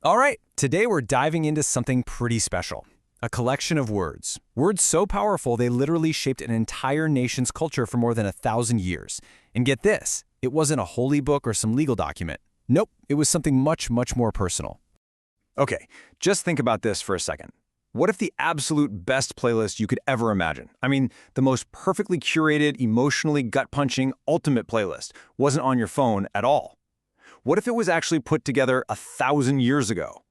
All right, today we're diving into something pretty special. A collection of words. Words so powerful they literally shaped an entire nation's culture for more than 1,000 years. And get this, it wasn't a holy book or some legal document. Nope, it was something much, much more personal. Okay, just think about this for a second. What if the absolute best playlist you could ever imagine, I mean, the most perfectly curated, emotionally gut-punching, ultimate playlist, wasn't on your phone at all? What if it was actually put together 1,000 years ago?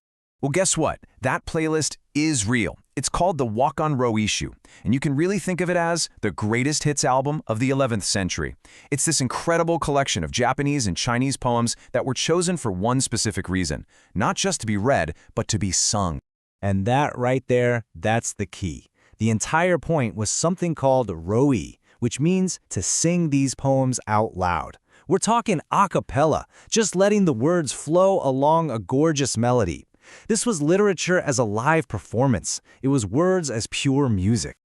Well, guess what? That playlist is real. It's called the Wakan Roeishu, and you can really think of it as the greatest hits album of the 11th century. It's this incredible collection of Japanese and Chinese poems that were chosen for one specific reason, not just to be read, but to be sung. And that right there, that's the key. The entire point was something called roi, which means to sing these poems out loud. We're talking a cappella, just letting the words flow along a gorgeous melody. This was literature as a live performance. It was words as pure music.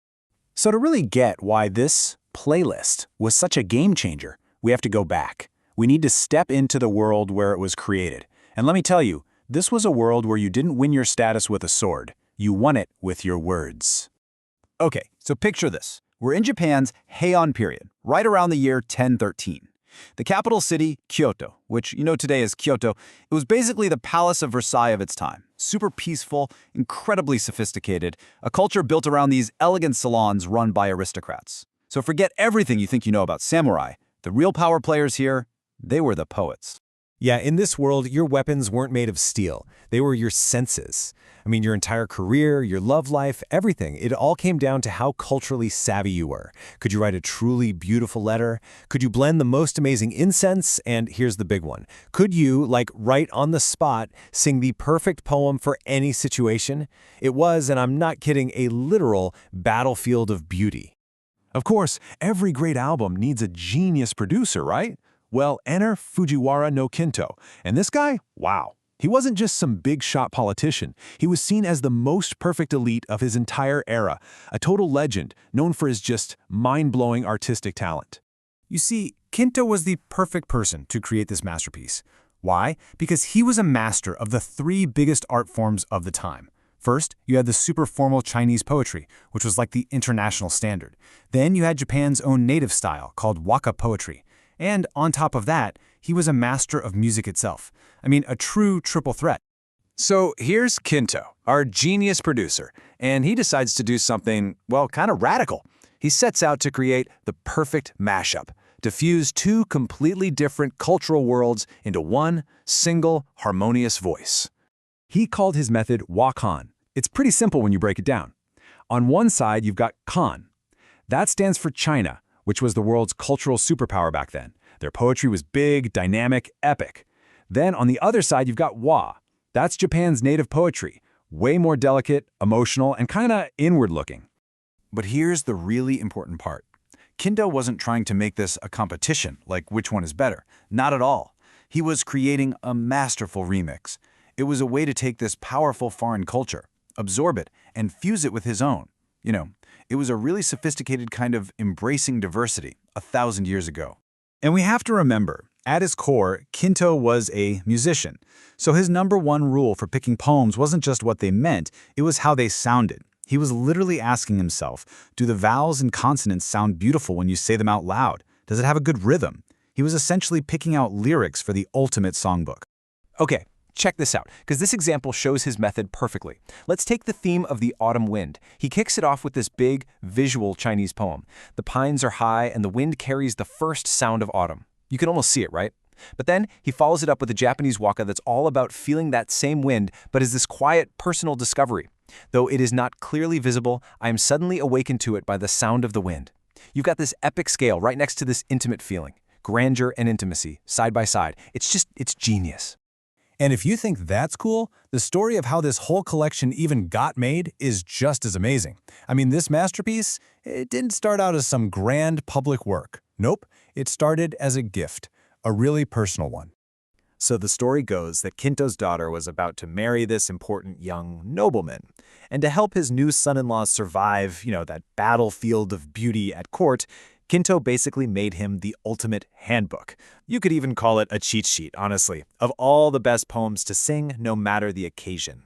So to really get why this playlist was such a game changer, we have to go back. We need to step into the world where it was created. And let me tell you, this was a world where you didn't win your status with a sword. You won it with your words. Okay, so picture this. We're in Japan's Heian period, right around the year 1013. The capital city, Kyoto, which you know today as Kyoto, it was basically the Palace of Versailles of its time. Super peaceful, incredibly sophisticated, a culture built around these elegant salons run by aristocrats. So forget everything you think you know about samurai. The real power players here, they were the poets. Yeah, in this world, your weapons weren't made of steel. They were your senses. I mean, your entire career, your love life, everything. It all came down to how culturally savvy you were. Could you write a truly beautiful letter? Could you blend the most amazing incense? And here's the big one. Could you, like right on the spot, sing the perfect poem for any situation? It was, and I'm not kidding, a literal battlefield of beauty. Of course, every great album needs a genius producer, right? Well, enter Fujiwara no Kinto. And this guy, wow. He wasn't just some big-shot politician. He was seen as the most perfect elite of his entire era, a total legend known for his just mind-blowing artistic talent. You see, Kinto was the perfect person to create this masterpiece. Why? Because he was a master of the three biggest art forms of the time. First, you had the super formal Chinese poetry, which was like the international standard. Then you had Japan's own native style called waka poetry. And on top of that, he was a master of music itself. I mean, a true triple threat. So here's Kinto, our genius producer, and he decides to do something, well, kind of radical. He sets out to create the perfect mashup, to fuse two completely different cultural worlds into one single harmonious voice. He called his method Wakan. It's pretty simple when you break it down. On one side, you've got Kan. That stands for China, which was the world's cultural superpower back then. Their poetry was big, dynamic, epic. Then on the other side, you've got Wa. That's Japan's native poetry, way more delicate, emotional, and kind of inward-looking. But here's the really important part. Kinto wasn't trying to make this a competition, like which one is better. Not at all. He was creating a masterful remix. It was a way to take this powerful foreign culture, absorb it, and fuse it with his own. You know, it was a really sophisticated kind of embracing diversity 1,000 years ago. And we have to remember, at his core, Kinto was a musician. So his #1 rule for picking poems wasn't just what they meant, it was how they sounded. He was literally asking himself, do the vowels and consonants sound beautiful when you say them out loud? Does it have a good rhythm? He was essentially picking out lyrics for the ultimate songbook. Okay, check this out, because this example shows his method perfectly. Let's take the theme of the autumn wind. He kicks it off with this big, visual Chinese poem. The pines are high, and the wind carries the first sound of autumn. You can almost see it, right? But then he follows it up with a Japanese waka that's all about feeling that same wind, but is this quiet, personal discovery. Though it is not clearly visible, I am suddenly awakened to it by the sound of the wind. You've got this epic scale right next to this intimate feeling. Grandeur and intimacy, side by side. It's genius. And if you think that's cool, the story of how this whole collection even got made is just as amazing. I mean, this masterpiece, it didn't start out as some grand public work. Nope, it started as a gift, a really personal one. So the story goes that Kinto's daughter was about to marry this important young nobleman. And to help his new son-in-law survive, that battlefield of beauty at court, Kinto basically made him the ultimate handbook. You could even call it a cheat sheet, honestly, of all the best poems to sing no matter the occasion.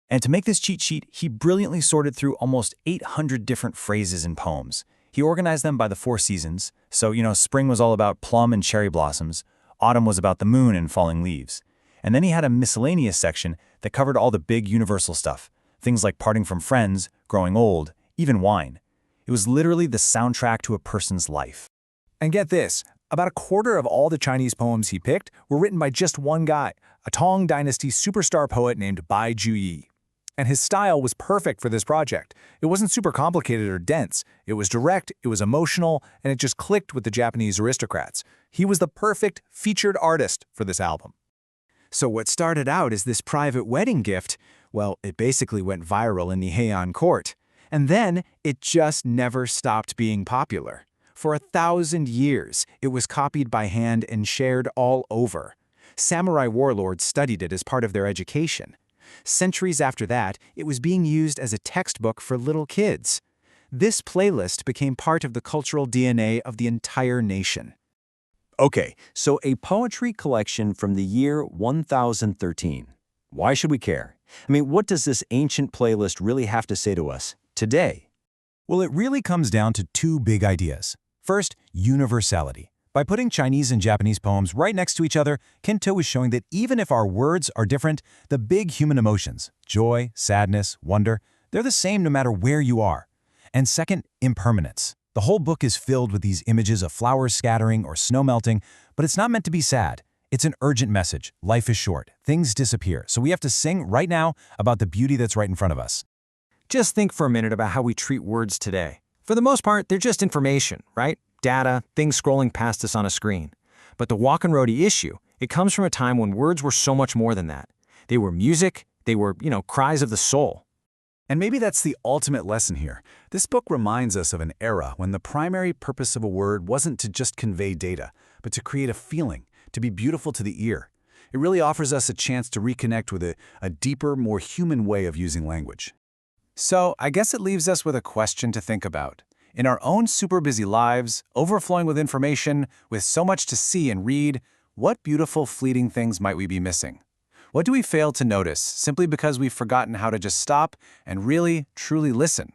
And to make this cheat sheet, he brilliantly sorted through almost 800 different phrases in poems. He organized them by the 4 seasons, so, spring was all about plum and cherry blossoms, autumn was about the moon and falling leaves. And then he had a miscellaneous section that covered all the big universal stuff, things like parting from friends, growing old, even wine. It was literally the soundtrack to a person's life. And get this, about a quarter of all the Chinese poems he picked were written by just one guy, a Tang Dynasty superstar poet named Bai Juyi. And his style was perfect for this project. It wasn't super complicated or dense. It was direct, it was emotional, and it just clicked with the Japanese aristocrats. He was the perfect featured artist for this album. So what started out as this private wedding gift, well, it basically went viral in the Heian court. And then it just never stopped being popular. For 1,000 years, it was copied by hand and shared all over. Samurai warlords studied it as part of their education. Centuries after that, it was being used as a textbook for little kids. This playlist became part of the cultural DNA of the entire nation. Okay, so a poetry collection from the year 1013. Why should we care? I mean, what does this ancient playlist really have to say to us today? Well, it really comes down to 2 big ideas. First, universality. By putting Chinese and Japanese poems right next to each other, Kinto is showing that even if our words are different, the big human emotions, joy, sadness, wonder, they're the same no matter where you are. And second, impermanence. The whole book is filled with these images of flowers scattering or snow melting, but it's not meant to be sad. It's an urgent message. Life is short. Things disappear. So we have to sing right now about the beauty that's right in front of us. Just think for a minute about how we treat words today. For the most part, they're just information, right? Data, things scrolling past us on a screen. But the Wakan Roeishu, it comes from a time when words were so much more than that. They were music, they were, cries of the soul. And maybe that's the ultimate lesson here. This book reminds us of an era when the primary purpose of a word wasn't to just convey data, but to create a feeling, to be beautiful to the ear. It really offers us a chance to reconnect with a deeper, more human way of using language. So I guess it leaves us with a question to think about. In our own super busy lives, overflowing with information, with so much to see and read, what beautiful fleeting things might we be missing? What do we fail to notice simply because we've forgotten how to just stop and really, truly listen?